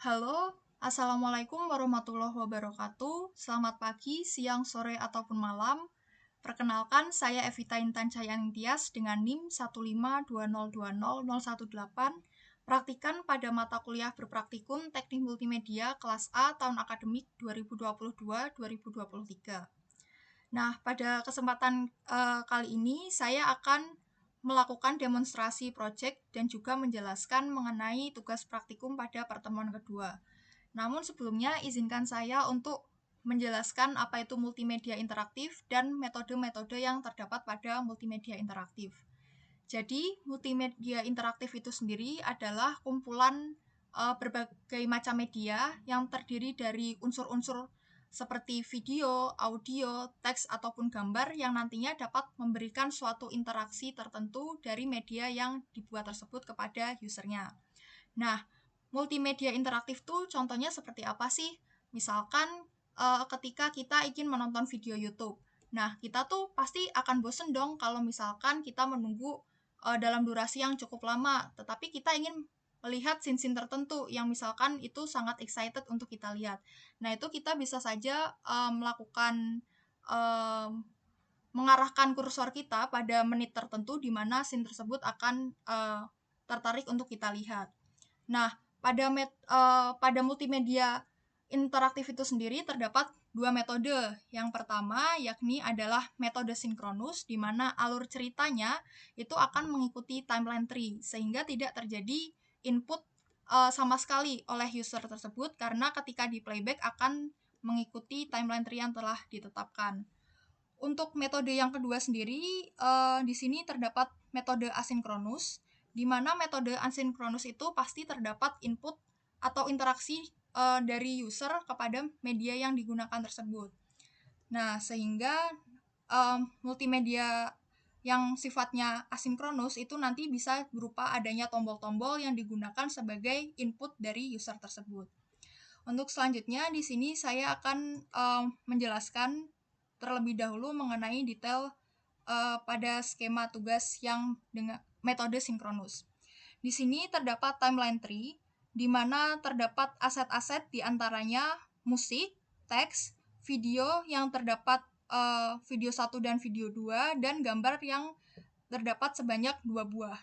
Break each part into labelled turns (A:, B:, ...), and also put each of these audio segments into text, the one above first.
A: Halo, Assalamualaikum warahmatullahi wabarakatuh. Selamat pagi, siang, sore, ataupun malam. Perkenalkan, saya Evita Intan Cahayani Tias dengan NIM 152020018, praktikan pada mata kuliah berpraktikum Teknik Multimedia kelas A tahun akademik 2022-2023. Nah, pada kesempatan kali ini saya akan melakukan demonstrasi proyek dan juga menjelaskan mengenai tugas praktikum pada pertemuan kedua. Namun sebelumnya izinkan saya untuk menjelaskan apa itu multimedia interaktif dan metode-metode yang terdapat pada multimedia interaktif. Jadi, multimedia interaktif itu sendiri adalah kumpulan berbagai macam media yang terdiri dari unsur-unsur seperti video, audio, teks, ataupun gambar yang nantinya dapat memberikan suatu interaksi tertentu dari media yang dibuat tersebut kepada usernya. Nah, multimedia interaktif tuh contohnya seperti apa sih? Misalkan ketika kita ingin menonton video YouTube. Nah, kita tuh pasti akan bosen dong kalau misalkan kita menunggu dalam durasi yang cukup lama, tetapi kita ingin melihat scene-scene tertentu yang misalkan itu sangat excited untuk kita lihat. Nah, itu kita bisa saja melakukan em, mengarahkan kursor kita pada menit tertentu di mana scene tersebut akan tertarik untuk kita lihat. Nah, pada multimedia interaktif itu sendiri terdapat dua metode. Yang pertama yakni adalah metode sinkronus, di mana alur ceritanya itu akan mengikuti timeline tree, sehingga tidak terjadi input sama sekali oleh user tersebut, karena ketika di playback akan mengikuti timeline tree yang telah ditetapkan. Untuk metode yang kedua sendiri, di sini terdapat metode asinkronus, di mana metode asinkronus itu pasti terdapat input atau interaksi dari user kepada media yang digunakan tersebut. Nah, sehingga multimedia yang sifatnya asinkronus itu nanti bisa berupa adanya tombol-tombol yang digunakan sebagai input dari user tersebut. Untuk selanjutnya, di sini saya akan menjelaskan terlebih dahulu mengenai detail pada skema tugas yang dengan metode sinkronus. Di sini terdapat timeline tree, di mana terdapat aset-aset di antaranya musik, teks, video yang terdapat video 1 dan video 2, dan gambar yang terdapat sebanyak 2 buah.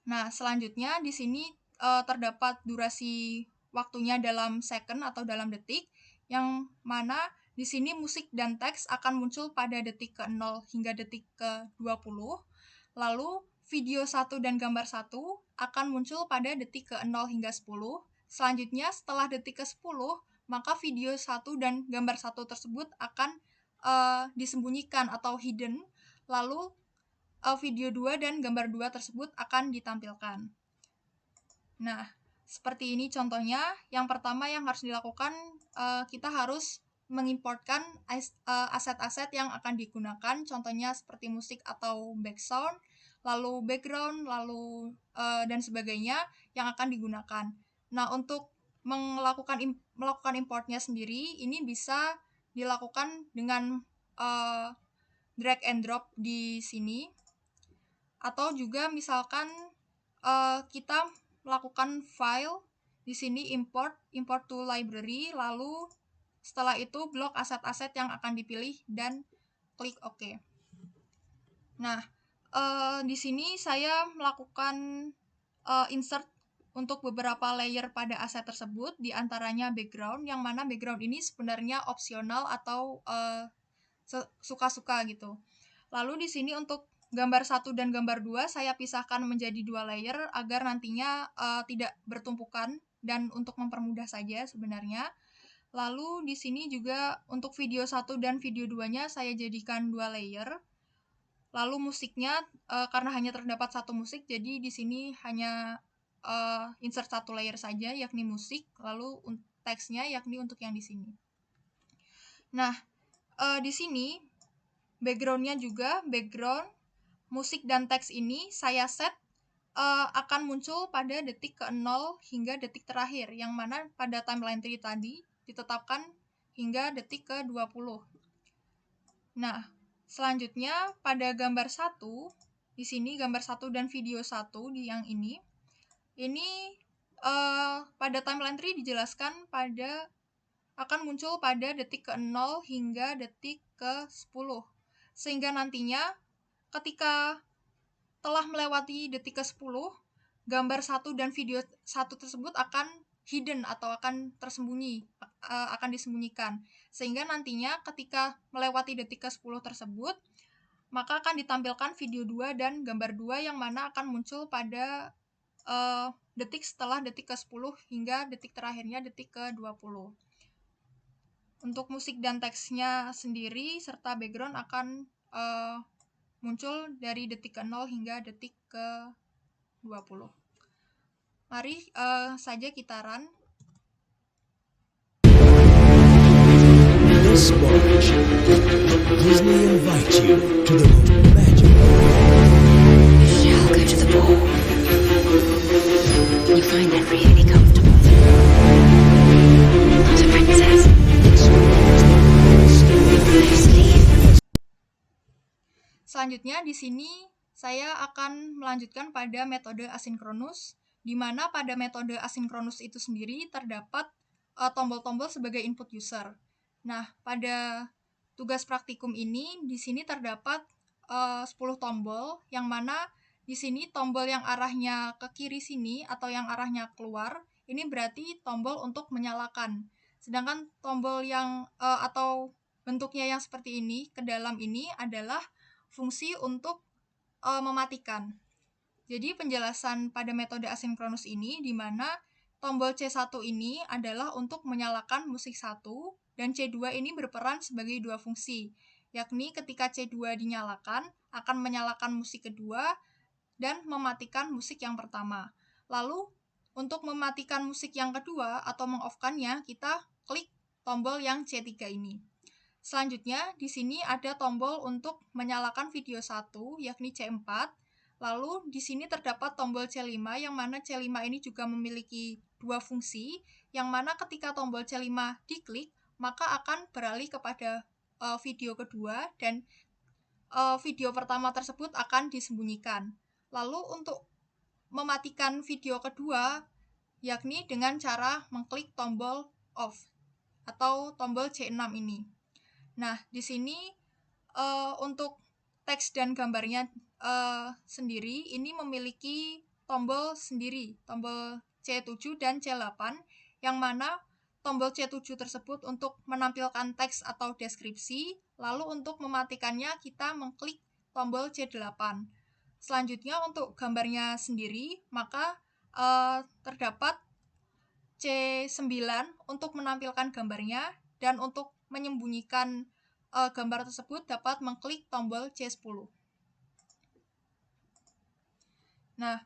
A: Nah, selanjutnya di sini terdapat durasi waktunya dalam second atau dalam detik, yang mana di sini musik dan teks akan muncul pada detik ke-0 hingga detik ke-20. Lalu video 1 dan gambar 1 akan muncul pada detik ke-0 hingga 10. Selanjutnya setelah detik ke-10, maka video 1 dan gambar 1 tersebut akan disembunyikan atau hidden. Lalu video 2 dan gambar 2 tersebut akan ditampilkan. Nah, seperti ini contohnya. Yang pertama yang harus dilakukan, kita harus mengimportkan aset-aset yang akan digunakan, contohnya seperti musik atau background, lalu background, lalu dan sebagainya yang akan digunakan. Nah, untuk melakukan importnya sendiri, ini bisa dilakukan dengan drag and drop di sini, atau juga misalkan kita melakukan file di sini import to library, lalu setelah itu blok aset-aset yang akan dipilih dan klik OK. Nah, di sini saya melakukan insert untuk beberapa layer pada aset tersebut, di antaranya background, yang mana background ini sebenarnya opsional atau suka-suka gitu. Lalu di sini untuk gambar 1 dan gambar 2 saya pisahkan menjadi 2 layer agar nantinya tidak bertumpukan dan untuk mempermudah saja sebenarnya. Lalu di sini juga untuk video 1 dan video 2-nya saya jadikan 2 layer. Lalu musiknya karena hanya terdapat satu musik, jadi di sini hanya insert satu layer saja yakni musik, lalu teksnya yakni untuk yang di sini. Nah, di sini background-nya juga, background, musik dan teks ini saya set akan muncul pada detik ke-0 hingga detik terakhir, yang mana pada timeline tree tadi ditetapkan hingga detik ke-20. Nah, selanjutnya pada gambar 1, di sini gambar 1 dan video 1 di yang ini pada timeline tree dijelaskan akan muncul pada detik ke-0 hingga detik ke-10. Sehingga nantinya ketika telah melewati detik ke-10, gambar 1 dan video 1 tersebut akan hidden atau akan tersembunyi, akan disembunyikan. Sehingga nantinya ketika melewati detik ke-10 tersebut, maka akan ditampilkan video 2 dan gambar 2 yang mana akan muncul pada detik setelah detik ke-10 hingga detik terakhirnya detik ke-20. Untuk musik dan teksnya sendiri serta background akan muncul dari detik ke-0 hingga detik ke-20. Mari saja kita run.
B: This March, Disney invites you to the most magical.
C: I'll go to the ball. You find that really comfortable. Not a princess.
A: Selanjutnya di sini saya akan melanjutkan pada metode asinkronus, di mana pada metode asinkronus itu sendiri terdapat tombol-tombol sebagai input user. Nah, pada tugas praktikum ini di sini terdapat 10 tombol, yang mana di sini tombol yang arahnya ke kiri sini atau yang arahnya keluar, ini berarti tombol untuk menyalakan. Sedangkan tombol yang atau bentuknya yang seperti ini, ke dalam ini adalah fungsi untuk mematikan. Jadi penjelasan pada metode asinkronus ini di mana tombol C1 ini adalah untuk menyalakan musik 1 dan C2 ini berperan sebagai dua fungsi, yakni ketika C2 dinyalakan akan menyalakan musik kedua dan mematikan musik yang pertama. Lalu untuk mematikan musik yang kedua atau meng-off-kannya, kita klik tombol yang C3 ini. Selanjutnya, di sini ada tombol untuk menyalakan video 1, yakni C4. Lalu, di sini terdapat tombol C5, yang mana C5 ini juga memiliki dua fungsi, yang mana ketika tombol C5 diklik, maka akan beralih kepada video kedua, dan video pertama tersebut akan disembunyikan. Lalu, untuk mematikan video kedua, yakni dengan cara mengklik tombol off, atau tombol C6 ini. Nah, di sini untuk teks dan gambarnya sendiri ini memiliki tombol sendiri, tombol C7 dan C8, yang mana tombol C7 tersebut untuk menampilkan teks atau deskripsi, lalu untuk mematikannya kita mengklik tombol C8. Selanjutnya untuk gambarnya sendiri, maka terdapat C9 untuk menampilkan gambarnya, dan untuk menyembunyikan gambar tersebut dapat mengklik tombol C10. Nah,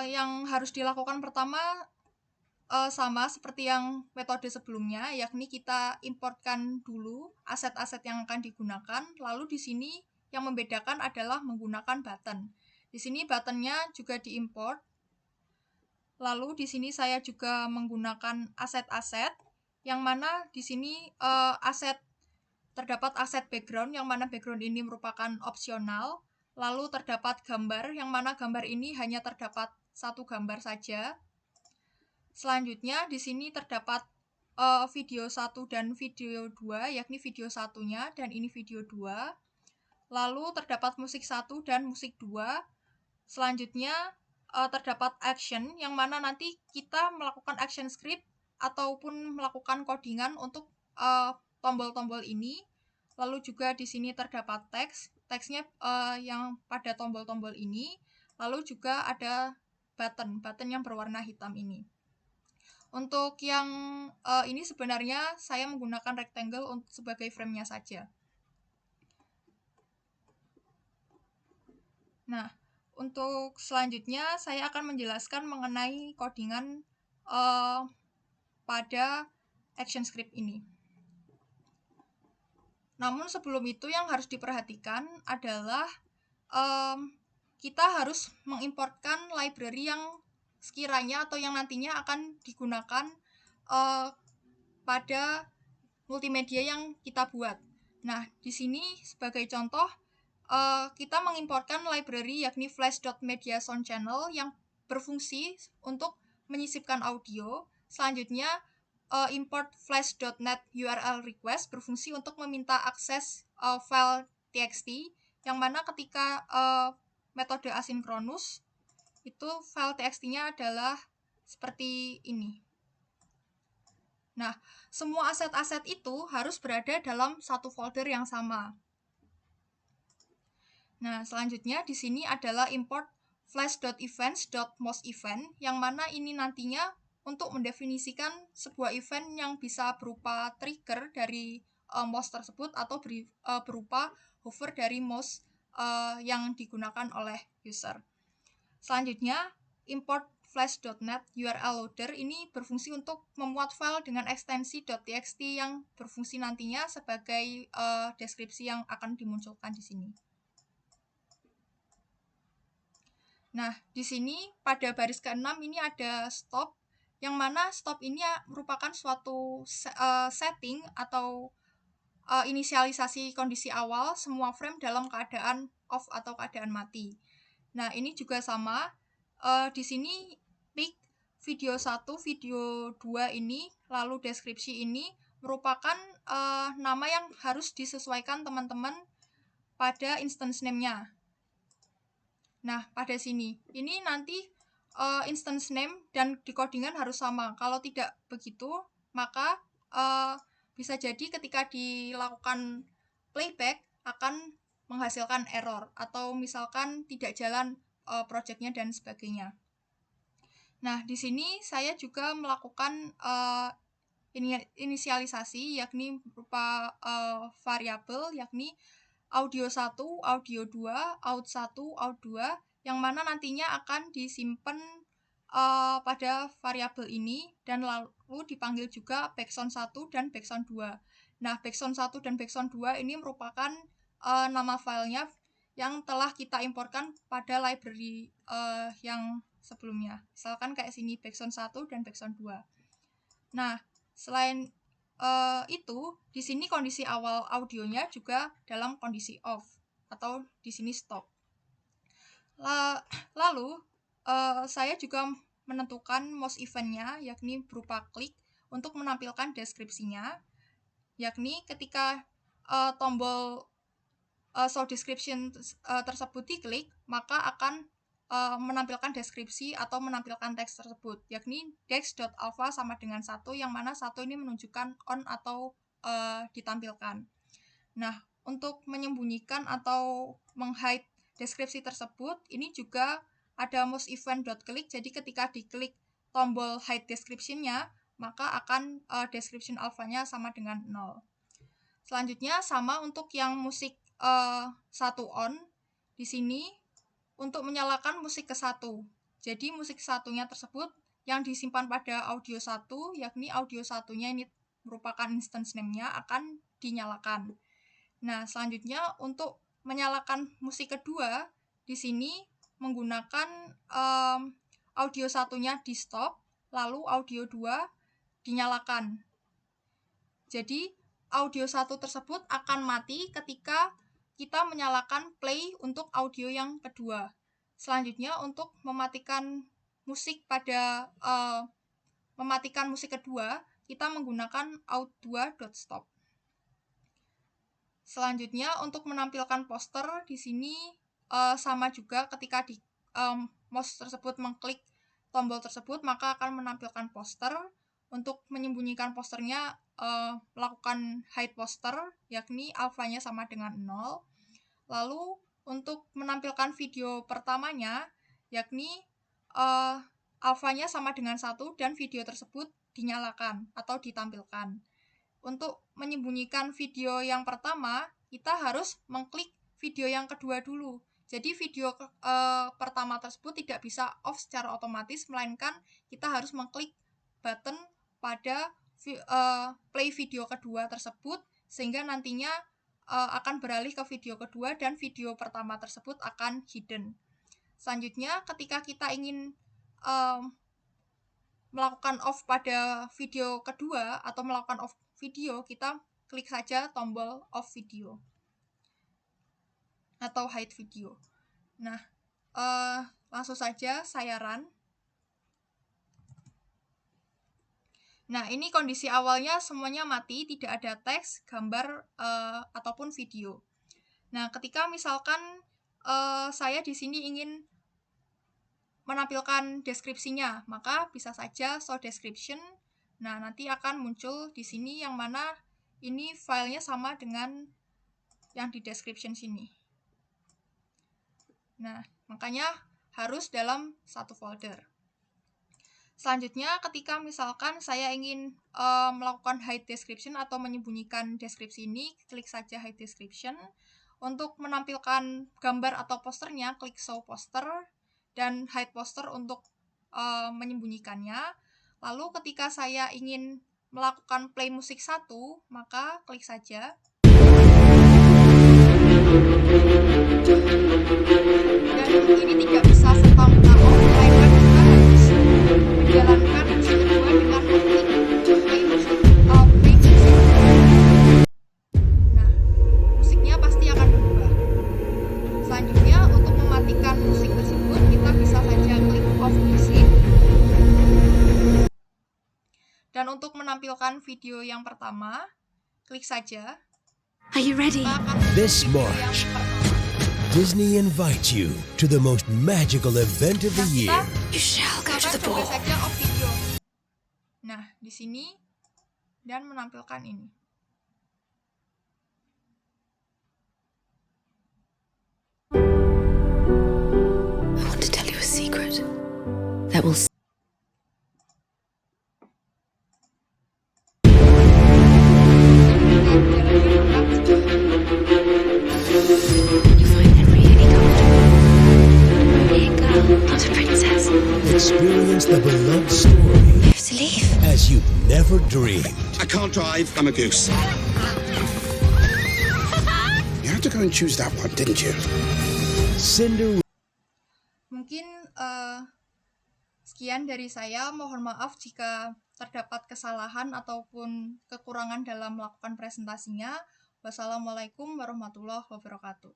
A: yang harus dilakukan pertama sama seperti yang metode sebelumnya, yakni kita importkan dulu aset-aset yang akan digunakan. Lalu di sini yang membedakan adalah menggunakan button. Di sini buttonnya juga diimport. Lalu di sini saya juga menggunakan aset-aset, yang mana di sini terdapat aset background, yang mana background ini merupakan opsional. Lalu terdapat gambar, yang mana gambar ini hanya terdapat satu gambar saja. Selanjutnya di sini terdapat video 1 dan video 2, yakni video satunya dan ini video 2. Lalu terdapat musik 1 dan musik 2. Selanjutnya terdapat action, yang mana nanti kita melakukan action script ataupun melakukan codingan untuk tombol-tombol ini. Lalu juga di sini terdapat teksnya yang pada tombol-tombol ini. Lalu juga ada button yang berwarna hitam ini. Untuk yang ini sebenarnya saya menggunakan rectangle sebagai frame-nya saja. Nah, untuk selanjutnya saya akan menjelaskan mengenai codingan pada action script ini. Namun sebelum itu yang harus diperhatikan adalah kita harus mengimportkan library yang sekiranya atau yang nantinya akan digunakan pada multimedia yang kita buat. Nah, di sini sebagai contoh kita mengimportkan library yakni flash.media sound channel yang berfungsi untuk menyisipkan audio. Selanjutnya import flash.net URL request berfungsi untuk meminta akses file txt, yang mana ketika metode asinkronus itu file txt-nya adalah seperti ini. Nah, semua aset-aset itu harus berada dalam satu folder yang sama. Nah, selanjutnya di sini adalah import flash.events.mostEvent, yang mana ini nantinya untuk mendefinisikan sebuah event yang bisa berupa trigger dari mouse tersebut atau berupa hover dari mouse yang digunakan oleh user. Selanjutnya, import flash.net URL loader ini berfungsi untuk memuat file dengan ekstensi .txt yang berfungsi nantinya sebagai deskripsi yang akan dimunculkan di sini. Nah, di sini pada baris ke-6 ini ada stop, yang mana stop ini merupakan suatu setting atau inisialisasi kondisi awal semua frame dalam keadaan off atau keadaan mati. Nah, ini juga sama. Di sini pick video 1, video 2 ini, lalu deskripsi ini merupakan nama yang harus disesuaikan teman-teman pada instance name-nya. Nah, pada sini, ini nanti instance name dan decodingan harus sama. Kalau tidak begitu, maka bisa jadi ketika dilakukan playback akan menghasilkan error, atau misalkan tidak jalan projectnya dan sebagainya. Nah, di sini saya juga melakukan inisialisasi, yakni berupa variabel, yakni audio 1, audio 2, out 1, out 2, yang mana nantinya akan disimpan pada variabel ini dan lalu dipanggil juga backsound 1 dan backsound 2. Nah, backsound 1 dan backsound 2 ini merupakan nama filenya yang telah kita importkan pada library yang sebelumnya. Misalkan kayak sini backsound 1 dan backsound 2. Nah, selain itu, di sini kondisi awal audionya juga dalam kondisi off atau di sini stop. Lalu saya juga menentukan mouse event-nya, yakni berupa klik untuk menampilkan deskripsinya, yakni ketika tombol show description tersebut diklik, maka akan menampilkan deskripsi atau menampilkan teks tersebut, yakni dex.alpha sama dengan 1, yang mana 1 ini menunjukkan on atau ditampilkan. Nah, untuk menyembunyikan atau menghide deskripsi tersebut, ini juga ada mouse event.click, jadi ketika diklik tombol hide description-nya, maka akan description alpha-nya sama dengan 0. Selanjutnya sama untuk yang musik 1 on. Di sini untuk menyalakan musik ke-1. Jadi musik satunya tersebut yang disimpan pada audio 1, yakni audio satunya ini merupakan instance name-nya akan dinyalakan. Nah, selanjutnya untuk menyalakan musik kedua, di sini menggunakan audio satunya di stop, lalu audio 2 dinyalakan. Jadi audio 1 tersebut akan mati ketika kita menyalakan play untuk audio yang kedua. Selanjutnya untuk mematikan musik pada mematikan musik kedua, kita menggunakan out2.stop. Selanjutnya untuk menampilkan poster di sini sama juga, ketika di mouse tersebut mengklik tombol tersebut maka akan menampilkan poster. Untuk menyembunyikan posternya melakukan hide poster, yakni alfanya sama dengan 0. Lalu untuk menampilkan video pertamanya, yakni alfanya sama dengan 1 dan video tersebut dinyalakan atau ditampilkan. Untuk menyembunyikan video yang pertama, kita harus mengklik video yang kedua dulu. Jadi video pertama tersebut tidak bisa off secara otomatis, melainkan kita harus mengklik button pada play video kedua tersebut, sehingga nantinya akan beralih ke video kedua dan video pertama tersebut akan hidden. Selanjutnya, ketika kita ingin melakukan off pada video kedua atau melakukan off video, kita klik saja tombol off video atau hide video. Nah, langsung saja saya run. Nah, ini kondisi awalnya semuanya mati, tidak ada teks, gambar, ataupun video. Nah, ketika misalkan saya di sini ingin menampilkan deskripsinya, maka bisa saja show description. Nah, nanti akan muncul di sini yang mana ini filenya sama dengan yang di description sini. Nah, makanya harus dalam satu folder. Selanjutnya, ketika misalkan saya ingin melakukan hide description atau menyembunyikan deskripsi ini, klik saja hide description. Untuk menampilkan gambar atau posternya, klik show poster dan hide poster untuk menyembunyikannya. Lalu ketika saya ingin melakukan play musik 1, maka klik saja. Dan ini tidak bisa serta-merta on, melainkan kita harus menjalankan musik kedua dengan mengklik play musik. Nah, musiknya pasti akan berubah. Selanjutnya, untuk mematikan musik tersebut, kita bisa saja klik off music. Dan untuk menampilkan video yang pertama, klik saja.
C: Are you ready?
A: Kita akan
B: This
A: video yang
B: March,
A: pertama.
B: Disney invites you to the most magical event of the
A: Nah,
B: year.
C: You shall go to
A: kita
C: the
A: coba
C: ball.
A: saja off video. Nah, di sini dan menampilkan ini.
C: I want to tell you a secret that will you find that really comfortable. Be a girl, not a princess.
B: Experience the beloved story
C: You have to leave.
B: as you've never dreamed.
D: I can't drive, I'm a goose. You had to go and choose that one, didn't you?
B: Cinderella.
A: Mungkin sekian dari saya. Mohon maaf jika terdapat kesalahan ataupun kekurangan dalam melakukan presentasinya. Wassalamualaikum warahmatullahi wabarakatuh.